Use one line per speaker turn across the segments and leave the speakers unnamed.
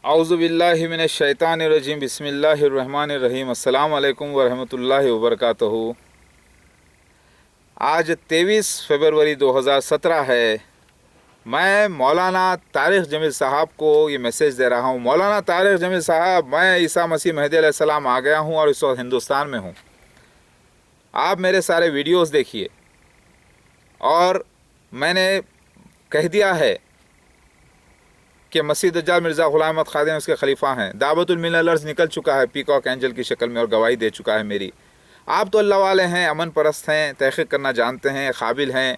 औज़ु बिल्लाहि मिनश शैतानिर रजीम बिस्मिल्लाहिर रहमानिर रहीम अस्सलाम वालेकुम व रहमतुल्लाहि व बरकातहू। आज 23 फरवरी 2017 है। मैं मौलाना तारिक जमील साहब को ये मैसेज दे रहा हूँ। मौलाना तारिक जमील साहब, मैं ईसा मसीह मेहदी अलैहिस्सलाम आ गया हूँ और इस वक्त हिंदुस्तान में हूँ। आप मेरे सारे वीडियोस देखिए और मैंने कह दिया है कि मसीह दज्जाल मिर्ज़ा ग़ुलाम अहमद ख़ादिम उसके खलीफा हैं। दावतुल मिनल अर्ज़ निकल चुका है पीकॉक एंजल की शक्ल में और गवाही दे चुका है मेरी। आप तो अल्लाह वाले हैं, अमन परस्त हैं, तहक़ीक़ करना जानते हैं, काबिल हैं,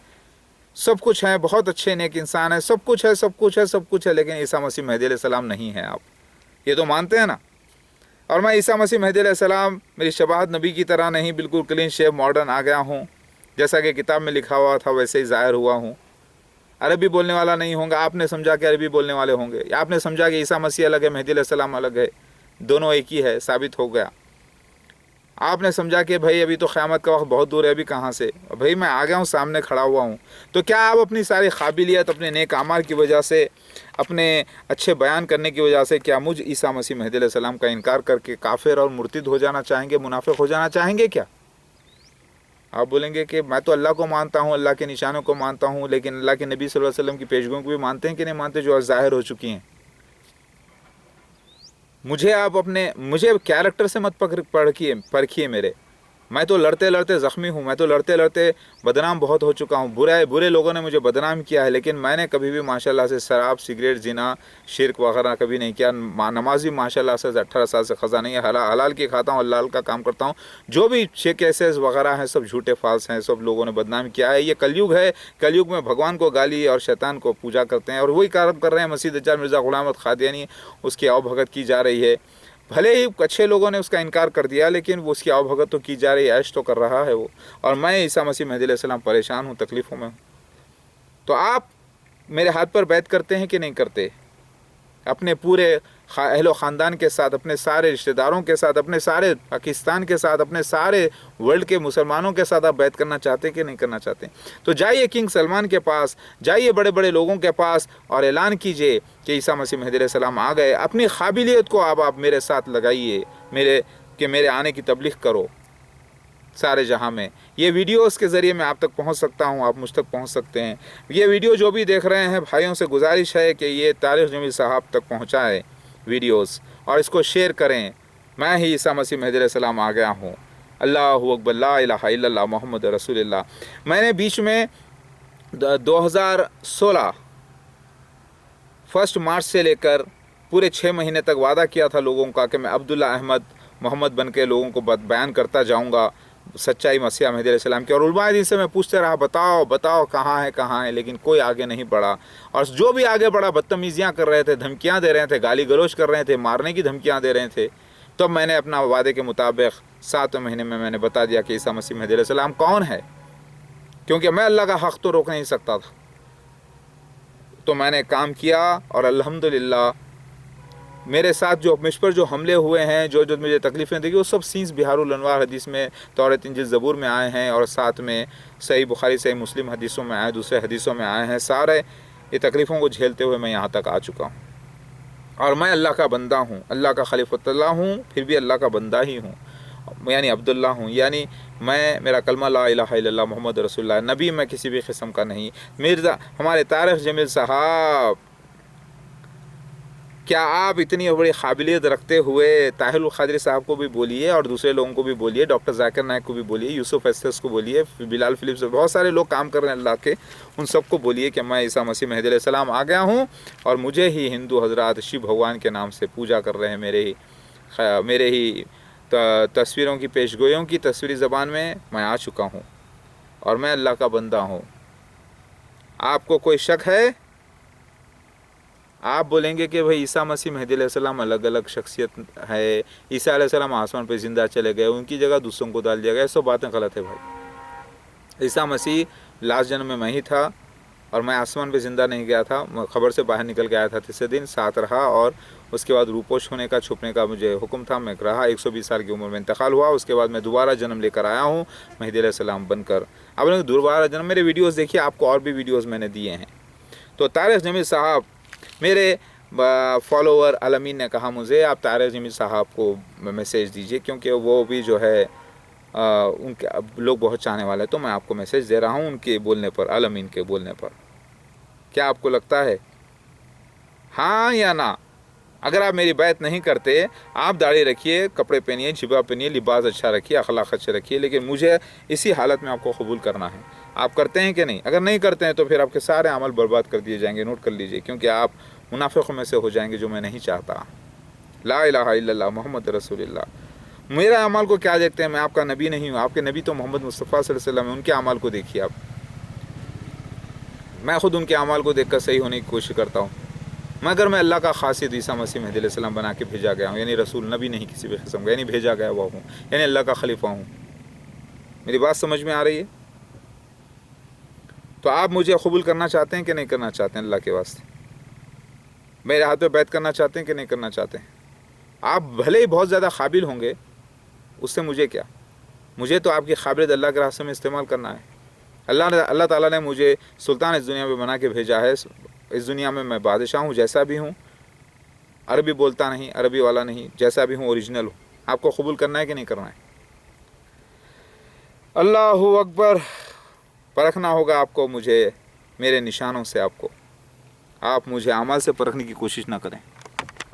सब कुछ हैं, बहुत अच्छे नेक इंसान हैं, सब कुछ है, सब कुछ है, सब कुछ है, लेकिन ईसा मसीह मेहदी अलैहिस्सलाम नहीं है। आप ये तो मानते हैं ना। और मैं ईसा मसीह मेहदी अलैहिस्सलाम मेरी शबाहत नबी की तरह नहीं, बिल्कुल क्लीन शेव मॉडर्न आ गया हूँ। जैसा कि किताब में लिखा हुआ था वैसे ही ज़ाहिर हुआ हूँ। अरबी बोलने वाला नहीं होगा। आपने समझा कि अरबी बोलने वाले होंगे, आपने समझा कि ईसा मसीह अलग है, मेहदी अलैहिस्सलाम अलग है, दोनों एक ही है, साबित हो गया। आपने समझा कि भाई अभी तो क़यामत का वक्त बहुत दूर है, अभी कहाँ से, भाई मैं आ गया हूँ, सामने खड़ा हुआ हूँ। तो क्या आप अपनी सारी काबिलियत, अपने नेक आमाल की वजह से, अपने अच्छे बयान करने की वजह से, क्या मुझ ईसा मसीह मेहदी अलैहिस्सलाम का इनकार करके काफिर और मुर्तिद हो जाना चाहेंगे, मुनाफिक हो जाना चाहेंगे क्या? आप बोलेंगे कि मैं तो अल्लाह को मानता हूँ, अल्लाह के निशानों को मानता हूँ, लेकिन अल्लाह के नबी सल्लल्लाहु अलैहि वसल्लम की पेशगोइयों को भी मानते हैं कि नहीं मानते, जो ज़ाहिर हो चुकी हैं। मुझे आप मुझे कैरेक्टर से मत परखिए मेरे। मैं तो लड़ते लड़ते ज़ख्मी हूँ, मैं तो लड़ते लड़ते बदनाम बहुत हो चुका हूँ। बुरे लोगों ने मुझे बदनाम किया है, लेकिन मैंने कभी भी माशाल्लाह से शराब, सिगरेट, जिना, शिरक वगैरह कभी नहीं किया। नमाज भी माशाल्लाह से 18 साल से ख़ज़ा नहीं है। हलाल की खाता हूँ, हलाल का काम करता हूँ। जो भी केसेस वगैरह हैं सब झूठे फाल्स हैं, सब लोगों ने बदनाम किया है। ये कलयुग है, कलयुग में भगवान को गाली और शैतान को पूजा करते हैं, और वही कार्य कर रहे हैं। मसीह दज्जाल मिर्ज़ा ग़ुलाम अहमद क़ादियानी, उसकी आवभगत की जा रही है। भले ही अच्छे लोगों ने उसका इनकार कर दिया, लेकिन वो उसकी आवभगत तो की जा रही है, ऐश तो कर रहा है वो। और मैं ईसा मसीह मेहदी अलैहिस्सलाम परेशान हूँ, तकलीफ़ों में हूँ। तो आप मेरे हाथ पर बैत करते हैं कि नहीं करते? अपने पूरे अहलो ख़ानदान के साथ, अपने सारे रिश्तेदारों के साथ, अपने सारे पाकिस्तान के साथ, अपने सारे वर्ल्ड के मुसलमानों के साथ आप बैत करना चाहते हैं कि नहीं करना चाहते? तो जाइए किंग सलमान के पास, जाइए बड़े बड़े लोगों के पास और ऐलान कीजिए कि ईसा मसीह मेहदी अलैहिस्सलाम आ गए। अपनी काबिलियत को आप मेरे साथ लगाइए, मेरे आने की तबलीग करो सारे जहां में। ये वीडियोस के ज़रिए मैं आप तक पहुंच सकता हूं, आप मुझ तक पहुंच सकते हैं। ये वीडियो जो भी देख रहे हैं भाइयों से गुजारिश है कि ये तारिक जमील साहब तक पहुंचाएं वीडियोस, और इसको शेयर करें। मैं ही ईसा मसीह मेहदी अलैहिस्सलाम आ गया हूँ। अल्लाहु अकबर, ला इलाहा इल्लल्लाह मोहम्मद रसूलुल्लाह। मैंने बीच में 2016 1 मार्च से लेकर पूरे 6 महीने तक वादा किया था लोगों का कि मैं अब्दुल्ला अहमद मोहम्मद बन के लोगों को बयान करता जाऊँगा सच्चाई मसीह मेहदी अलैहिस्सलाम की। और उलमाए दीन से मैं पूछते रहा, बताओ बताओ कहाँ है, लेकिन कोई आगे नहीं बढ़ा। और जो भी आगे बढ़ा बदतमीज़ियाँ कर रहे थे, धमकियाँ दे रहे थे, गाली गलौज कर रहे थे, मारने की धमकियाँ दे रहे थे। तब मैंने अपना वादे के मुताबिक 7वें महीने में मैंने बता दिया कि ईसा मसीह मेहदी अलैहिस्सलाम कौन है, क्योंकि मैं अल्लाह का हक़ तो रोक नहीं सकता था। तो मैंने काम किया और अल्हम्दुलिल्लाह मेरे साथ जो मुझ पर जो हमले हुए हैं, जो मुझे तकलीफ़ें दी, वो सब सीन्स बिहारुल अनवार हदीस में, तौरात इंजील ज़बूर में आए हैं, और साथ में सही बुखारी सही मुस्लिम हदीसों में आए, दूसरे हदीसों में आए हैं। सारे ये तकलीफ़ों को झेलते हुए मैं यहाँ तक आ चुका हूँ। और मैं अल्लाह का बंदा हूँ, अल्लाह का खलीफतुल्लाह हूँ, फिर भी अल्लाह का बंदा ही हूँ, यानी अब्दुल्ला हूँ। यानी मेरा कलमा ला इलाहा इल्लल्लाह मोहम्मद रसूलुल्लाह। नबी मैं किसी भी किस्म का नहीं। मिर्ज़ा हमारे तारिक जमील साहब, क्या आप इतनी बड़ी काबिलियत रखते हुए ताहिरुल क़ादरी साहब को भी बोलिए, और दूसरे लोगों को भी बोलिए, डॉक्टर जाकिर नायक को भी बोलिए, यूसुफ एस्तेस को बोलिए, बिलाल फिलिप्स, बहुत सारे लोग काम कर रहे हैं अल्लाह के, उन सबको बोलिए कि मैं ईसा मसीह मेहदी अलैहिस्सलाम आ गया हूँ, और मुझे ही हिंदू हजरात शिव भगवान के नाम से पूजा कर रहे हैं। मेरे ही तस्वीरों की पेशगोइयों की तस्वीरी ज़बान में मैं आ चुका हूँ, और मैं अल्लाह का बंदा हूँ। आपको कोई शक है? आप बोलेंगे कि भाई ईसा मसीह मेहदी अलैहिस्सलाम अलग अलग शख्सियत है, ईसा अलैहिस्सलाम आसमान पे ज़िंदा चले गए, उनकी जगह दूसरों को डाल दिया गया, सब बातें गलत है भाई। ईसा मसीह लास्ट जन्म में मैं ही था, और मैं आसमान पे ज़िंदा नहीं गया था, मैं ख़बर से बाहर निकल के आया था। तीसरे दिन साथ रहा, और उसके बाद रूपोश होने का, छुपने का मुझे हुक्म था, मैं रहा। 120 साल की उम्र में इंतकाल हुआ। उसके बाद मैं दोबारा जन्म लेकर आया हूँ मेहदी अलैहिस्सलाम बनकर। अब लोग दोबारा जन्म, मेरे वीडियोज़ देखिए, आपको और भी वीडियोज़ मैंने दिए हैं। तो तारिक जमील साहब, मेरे فالوور علمین نے کہا مجھے آپ طارق جمیل صاحب کو میسیج دیجئے، کیونکہ وہ بھی جو ہے ان کے لوگ بہت چاہنے والے، تو میں آپ کو میسیج دے رہا ہوں ان کے بولنے پر، علمین کے بولنے پر۔ کیا آپ کو لگتا ہے ہاں یا نہ؟ اگر آپ میری بیعت نہیں کرتے، آپ داڑھی رکھیے، کپڑے پہنیے، جبہ پہنیے، لباس اچھا رکھیے، اخلاق اچھے رکھیے، لیکن مجھے اسی حالت میں آپ کو قبول کرنا ہے۔ آپ کرتے ہیں کہ نہیں؟ اگر نہیں کرتے ہیں تو پھر آپ کے سارے عمل برباد کر دیے جائیں گے، نوٹ کر لیجئے، کیونکہ آپ منافقوں میں سے ہو جائیں گے، جو میں نہیں چاہتا۔ لا الہ الا اللہ محمد رسول اللہ۔ میرا عمل کو کیا دیکھتے ہیں؟ میں آپ کا نبی نہیں ہوں، آپ کے نبی تو محمد مصطفیٰ صلی اللہ علیہ وسلم ہیں، ان کے عمل کو دیکھیے آپ۔ میں خود ان کے اعمال کو دیکھ کر صحیح ہونے کی کوشش کرتا ہوں، مگر میں اللہ کا خاص عیسیٰ مسیح مہدی علیہ السلام بنا کے بھیجا گیا ہوں، یعنی رسول، نبی نہیں کسی بھی قسم کا، یعنی بھیجا گیا ہوا ہوں، یعنی اللہ کا خلیفہ ہوں۔ میری بات سمجھ میں آ رہی ہے؟ تو آپ مجھے قبول کرنا چاہتے ہیں کہ نہیں کرنا چاہتے ہیں؟ اللہ کے واسطے میرے ہاتھ پہ بیعت کرنا چاہتے ہیں کہ نہیں کرنا چاہتے ہیں؟ آپ بھلے ہی بہت زیادہ قابل ہوں گے، اس سے مجھے کیا؟ مجھے تو آپ کی قابلیت اللہ کے راستے میں استعمال کرنا ہے۔ اللہ تعالیٰ نے مجھے سلطان اس دنیا میں بنا کے بھیجا ہے۔ اس دنیا میں میں بادشاہ ہوں، جیسا بھی ہوں، عربی بولتا نہیں، عربی والا نہیں، جیسا بھی ہوں اوریجنل ہوں۔ آپ کو قبول کرنا ہے کہ نہیں کرنا ہے؟ اللہ اکبر۔ پرکھنا ہوگا آپ کو مجھے میرے نشانوں سے، آپ مجھے اعمال سے پرکھنے کی کوشش نہ کریں۔